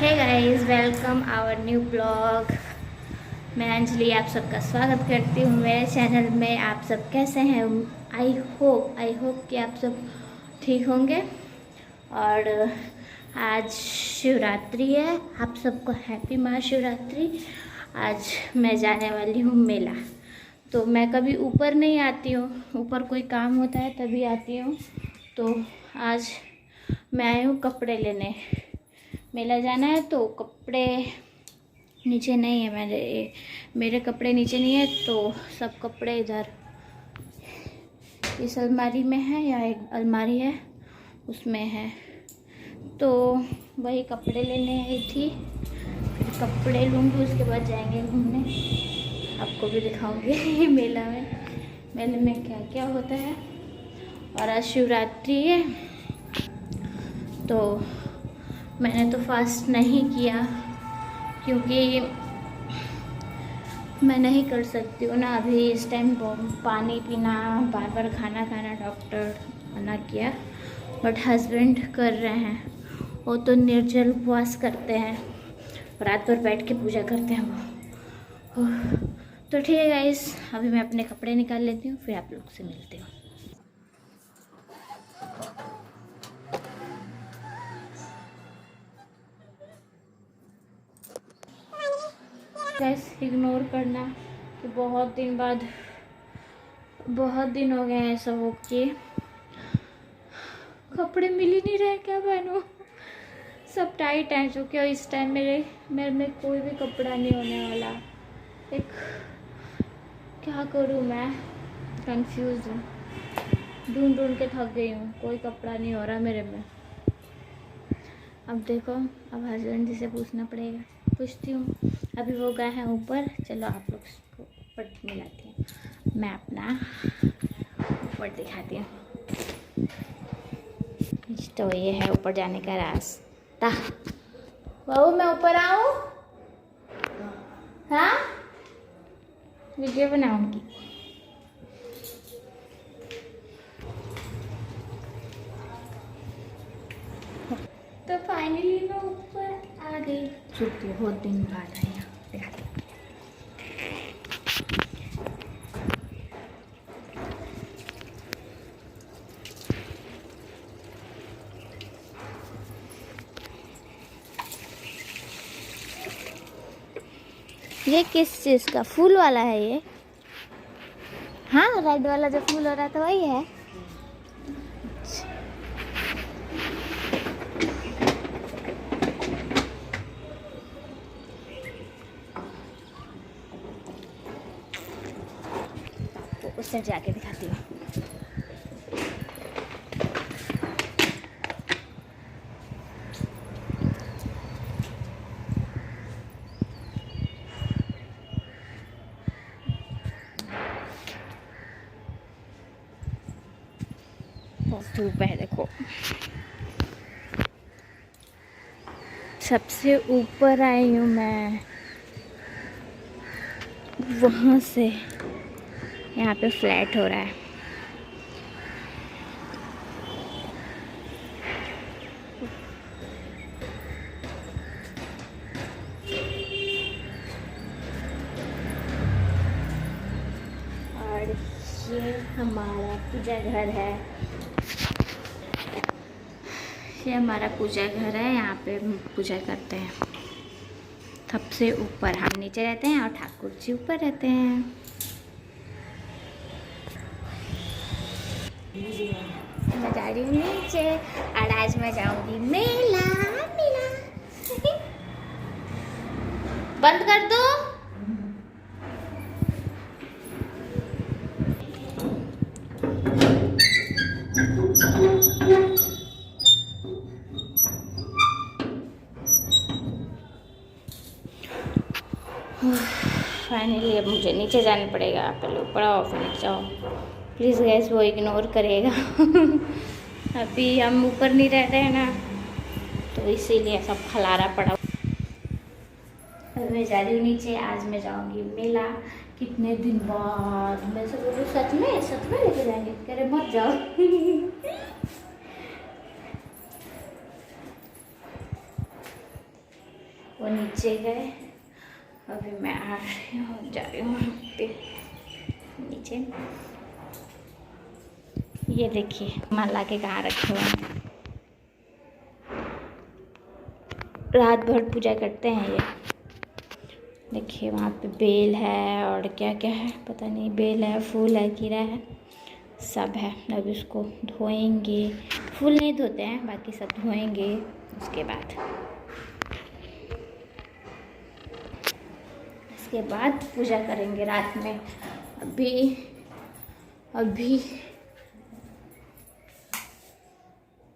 Hey guys, welcome our new blog. मैं अंजलि आप सबका स्वागत करती हूँ मेरे चैनल में। आप सब कैसे हैं? आई होप कि आप सब ठीक होंगे। और आज शिवरात्रि है, आप सबको हैप्पी महाशिवरात्रि। आज मैं जाने वाली हूँ मेला। तो मैं कभी ऊपर नहीं आती हूँ, ऊपर कोई काम होता है तभी आती हूँ। तो आज मैं आई हूँ कपड़े लेने। मेला जाना है तो कपड़े नीचे नहीं है, मेरे कपड़े नीचे नहीं है, तो सब कपड़े इधर इस अलमारी में है, या एक अलमारी है उसमें है। तो वही कपड़े लेने आई थी, फिर कपड़े लूँगी, उसके बाद जाएंगे घूमने। आपको भी दिखाऊंगी मेले में क्या क्या होता है। और आज शिवरात्रि है तो मैंने तो फास्ट नहीं किया, क्योंकि मैं नहीं कर सकती हूँ ना अभी इस टाइम पानी पीना, बार बार खाना खाना, डॉक्टर मना किया। बट हस्बैंड कर रहे हैं, वो तो निर्जल उपवास करते हैं, रात भर बैठ के पूजा करते हैं वो। तो ठीक है गाइस, अभी मैं अपने कपड़े निकाल लेती हूँ, फिर आप लोग से मिलती हूँ। गाइस इग्नोर करना कि बहुत दिन हो गए हैं सब के कपड़े मिल ही नहीं रहे, क्या पहनूं। सब टाइट हैं क्योंकि इस टाइम मेरे में कोई भी कपड़ा नहीं होने वाला। एक क्या करूं, मैं कंफ्यूज हूँ, ढूंढ के थक गई हूँ, कोई कपड़ा नहीं हो रहा मेरे में। अब देखो, अब हस्बैंड जी से पूछना पड़ेगा, पूछती हूँ। अभी वो गए हैं ऊपर, चलो आप लोग को ऊपर मिलाती हूँ, मैं अपना ऊपर दिखाती हूँ। तो ये है ऊपर जाने का रास्ता। बहू मैं ऊपर आऊँ? हाँ, वीडियो बनाऊंगी। तो फाइनली मैं ऊपर आ गई, छुट्टी बहुत दिन बाद आई यहाँ पे। ये किस चीज़ का फूल वाला है ये? हाँ, रेड वाला जो फूल हो रहा था वही है। उस साइड जाके दिखाती हूँ। धूप है देखो, सबसे ऊपर आई हूँ मैं, वहाँ से यहाँ पे फ्लैट हो रहा है। और ये हमारा पूजा घर है, ये हमारा पूजा घर है, यहाँ पे पूजा करते हैं। सबसे ऊपर हम नीचे रहते हैं और ठाकुर जी ऊपर रहते हैं। मैं जा रही हूँ नीचे और आज मैं जाऊंगी मेला। बंद कर दो। फाइनली अब मुझे नीचे जाना पड़ेगा, पहले ऊपर आओ फिर नीचे जाओ। प्लीज़ गैस वो इग्नोर करेगा। अभी हम ऊपर नहीं रह रहे हैं ना, तो इसीलिए सब खलारा पड़ा। अब मैं जा रही हूँ नीचे, आज मैं जाऊँगी मेला। कितने दिन बाद मैं सब बोलूँ, सच में लेके जाएंगे? कह रहे मत जाओ। वो नीचे गए। अभी मैं आ रही हूँ, जा रही हूँ पे नीचे। ये देखिए माला के कहाँ रखे हुए हैं। रात भर पूजा करते हैं ये। देखिए वहाँ पे बेल है और क्या क्या है पता नहीं, बेल है, फूल है, कीड़ा है, सब है। अब इसको धोएंगे, फूल नहीं धोते हैं, बाकी सब धोएंगे। उसके बाद पूजा करेंगे रात में। अभी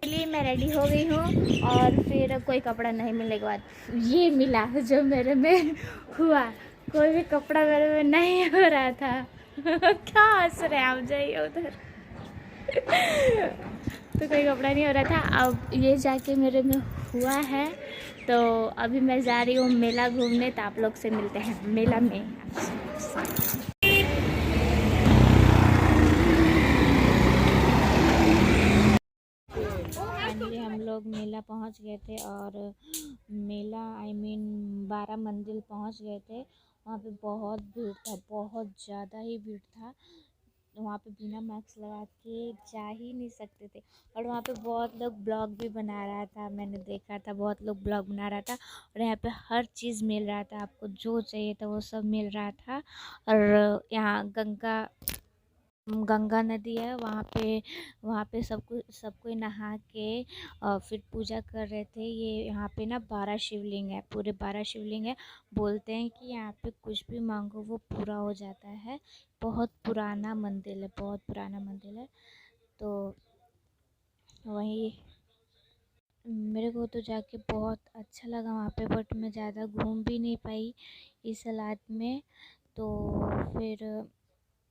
लिए मैं रेडी हो गई हूँ और फिर कोई कपड़ा नहीं मिलने के बाद ये मिला जो मेरे में हुआ। कोई भी कपड़ा मेरे में नहीं हो रहा था। क्या हंस रहे आप, जाइए उधर। तो कोई कपड़ा नहीं हो रहा था। अब ये जाके मेरे में हुआ है। तो अभी मैं जा रही हूँ मेला घूमने। तो आप लोग से मिलते हैं मेला में। फाइनली हम लोग मेला पहुंच गए थे और मेला बारा मंदिर पहुंच गए थे। वहाँ पे बहुत भीड़ था, बहुत ज़्यादा ही भीड़ था। वहाँ पे बिना मास्क लगा के जा ही नहीं सकते थे। और वहाँ पे बहुत लोग ब्लॉग भी बना रहा था, मैंने देखा था, बहुत लोग ब्लॉग बना रहा था। और यहाँ पे हर चीज़ मिल रहा था, आपको जो चाहिए था वो सब मिल रहा था। और यहाँ गंगा नदी है, वहाँ पे सब कोई नहा के फिर पूजा कर रहे थे। ये यहाँ पे ना 12 शिवलिंग है, पूरे 12 शिवलिंग है। बोलते हैं कि यहाँ पे कुछ भी मांगो वो पूरा हो जाता है। बहुत पुराना मंदिर है, बहुत पुराना मंदिर है। तो वही मेरे को तो जाके बहुत अच्छा लगा वहाँ पे, बट मैं ज़्यादा घूम भी नहीं पाई इस हालात में। तो फिर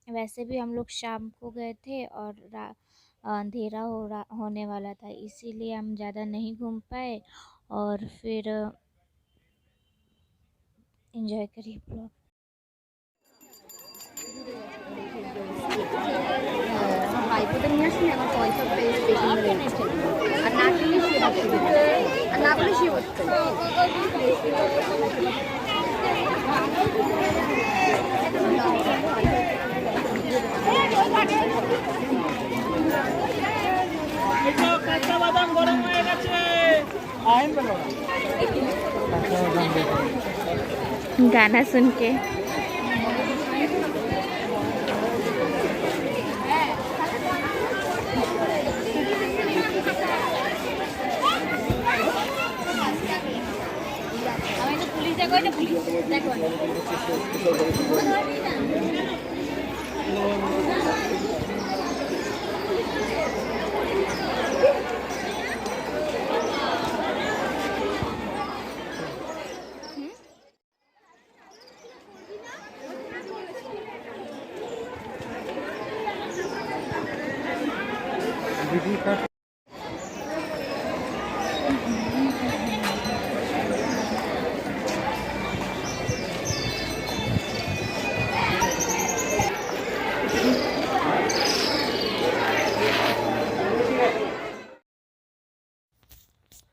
वैसे भी हम लोग शाम को गए थे और अंधेरा होने वाला था, इसीलिए हम ज़्यादा नहीं घूम पाए। और फिर एंजॉय करिए ब्लॉग। गाना सुन के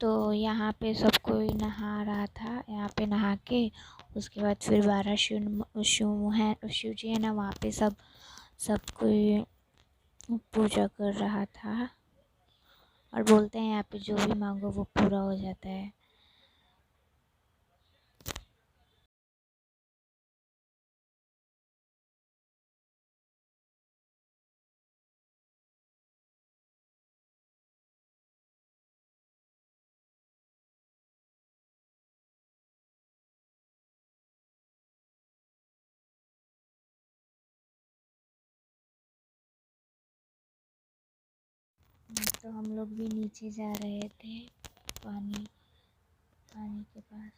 तो यहाँ पे सब कोई नहा रहा था। यहाँ पे नहा के उसके बाद फिर 12 शिव जी है ना, वहाँ पे सब कोई पूजा कर रहा था। और बोलते हैं यहाँ पे जो भी मांगो वो पूरा हो जाता है। तो हम लोग भी नीचे जा रहे थे पानी के पास।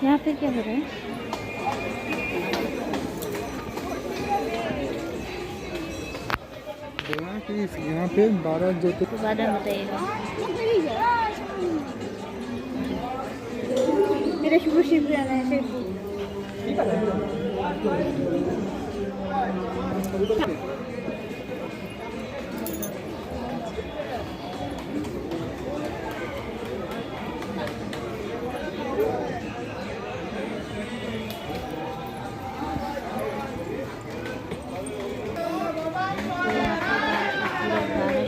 यहाँ पे क्या हो रहा है? यहाँ पे 12 ज्योति बाद में बताइएगा। मेरा शुभ शिव जाना है।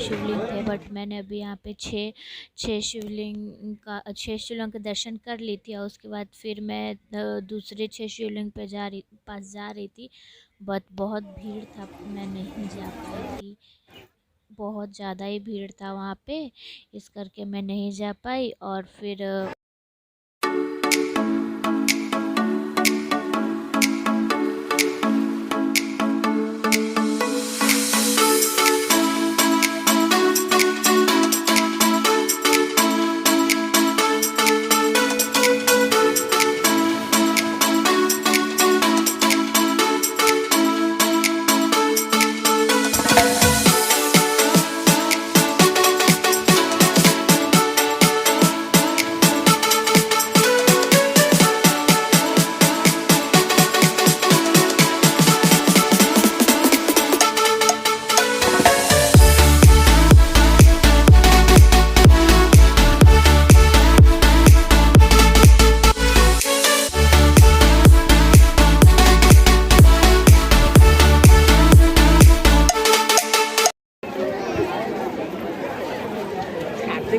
शिवलिंग थे, बट मैंने अभी यहाँ पे छः शिवलिंग के दर्शन कर ली थी, और उसके बाद फिर मैं दूसरे 6 शिवलिंग पे पास जा रही थी, बट बहुत भीड़ था, मैं नहीं जा पाई थी। बहुत ज़्यादा ही भीड़ था वहाँ पे, इस करके मैं नहीं जा पाई। और फिर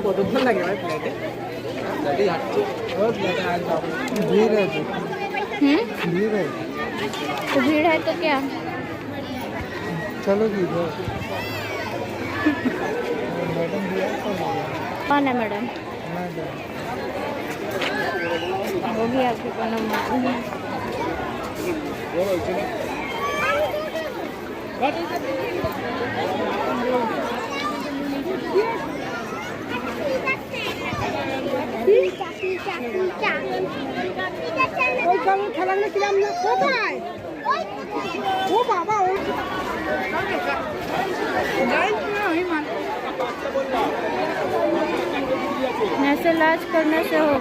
কতক্ষণ লাগে ভাই ফ্লাইটে? গাড়ি হাঁটছে भीड़ है तो भीड़ है तो भीड़ है तो क्या? चलो इधर मैडम भैया कौन है मैडम? वो भी आपके को नंबर খেলাগুলো কিরাম না কোথায় ও বাবা ও ऐसे इलाज करने से हो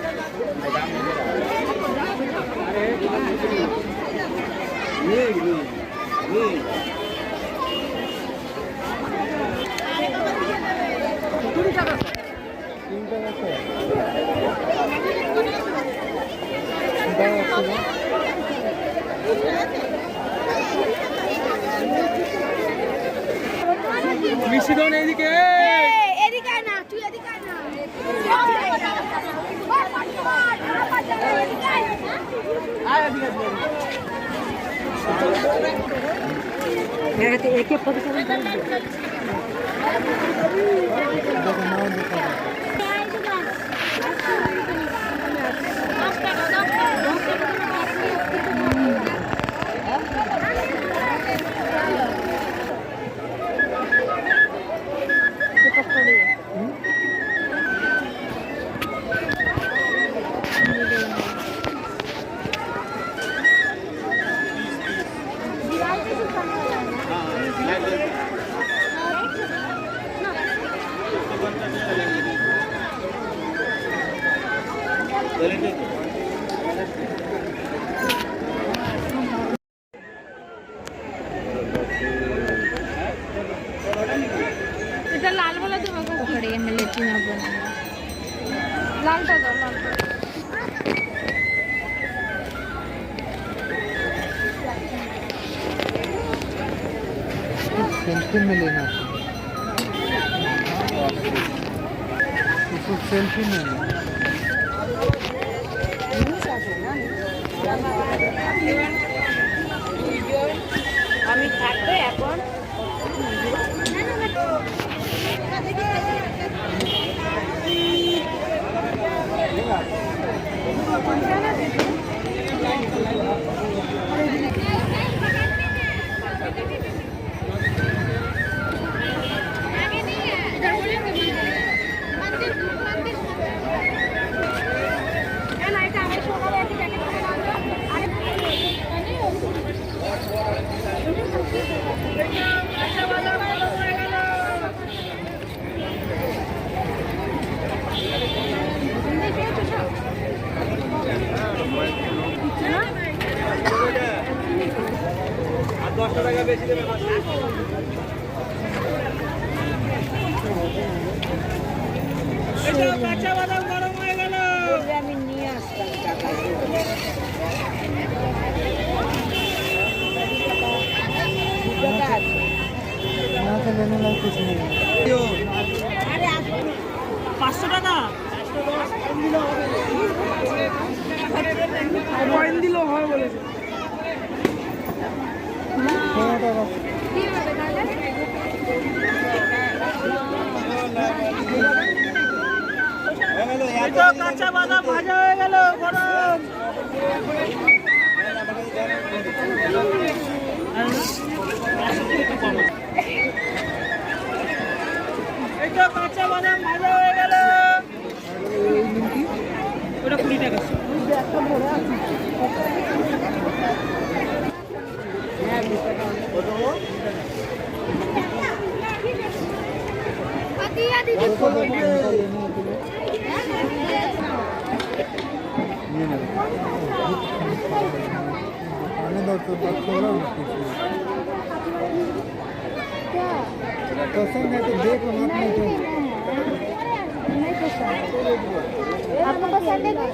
মিশিদন এইদিকে এদিকে আয় না, তুই এদিকে আয় না। একে এটা লাল বলে তোমাকে পকড়ে मैं लेती ना बना लालটা দাও लालটা सेल्फी में लेना इसको सेल्फी में लेना আমি থাকবে এখন আমি নিয়ে আসতাম টাকা यहाँ से लेने लायक कुछ नहीं है 500 টাকা কয়েন দিলেও হয় বলেছে কাঁচা বাদাম ভাজা হয়ে গেল গরম এই তো কাঁচা বাদাম ভাজা হয়ে গেল ওটা 20 টাকা একটা ভরে আছে पसंद है तो देखो मत नहीं आपको पसंद है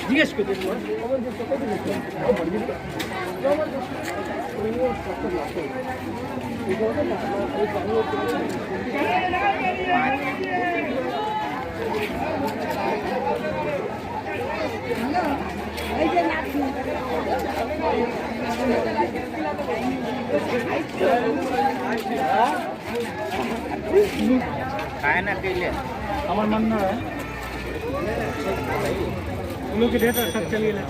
জিজ্ঞেস করতে এই যে নাচি खाए ना अकेले हमार मन ना है उन लोग के डेट सब चलिए ना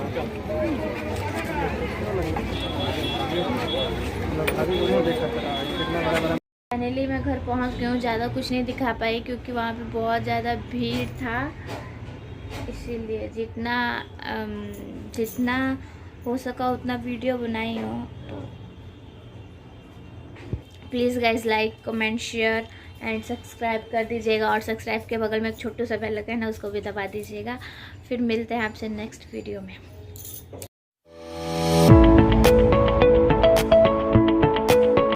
अभी वो देखा कितना बड़ा फाइनली मैं घर पहुंच गई हूँ। ज़्यादा कुछ नहीं दिखा पाई क्योंकि वहाँ पे बहुत ज़्यादा भीड़ था, इसीलिए जितना हो सका उतना वीडियो बनाई हूँ। तो please guys like comment share and subscribe कर दीजिएगा, और सब्सक्राइब के बगल में एक छोटू सा बेल आइकन है उसको भी दबा दीजिएगा। फिर मिलते हैं आपसे नेक्स्ट वीडियो में।